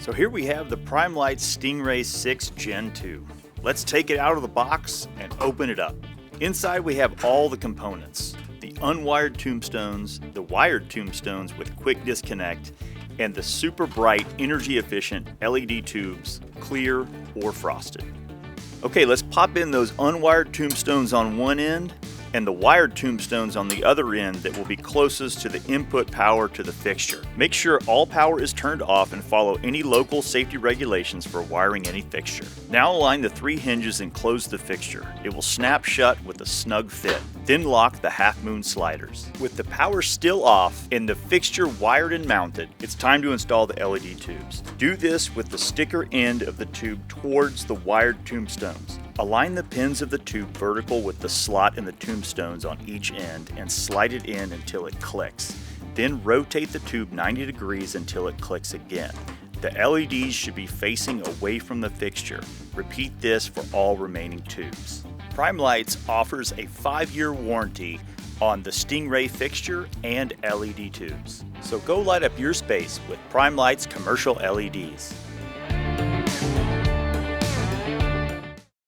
So here we have the PrimeLights Stingray 6 Gen 2. Let's take it out of the box and open it up. Inside we have all the components: the unwired tombstones, the wired tombstones with quick disconnect, and the super bright, energy efficient LED tubes, clear or frosted. Okay, let's pop in those unwired tombstones on one end and the wired tombstones on the other end that will be closest to the input power to the fixture. Make sure all power is turned off and follow any local safety regulations for wiring any fixture. Now align the 3 hinges and close the fixture. It will snap shut with a snug fit. Then lock the half moon sliders. With the power still off and the fixture wired and mounted, it's time to install the LED tubes. Do this with the sticker end of the tube towards the wired tombstones. Align the pins of the tube vertical with the slot in the tombstones on each end and slide it in until it clicks. Then rotate the tube 90 degrees until it clicks again. The LEDs should be facing away from the fixture. Repeat this for all remaining tubes. PrimeLights offers a 5-year warranty on the Stingray fixture and LED tubes. So go light up your space with PrimeLights commercial LEDs.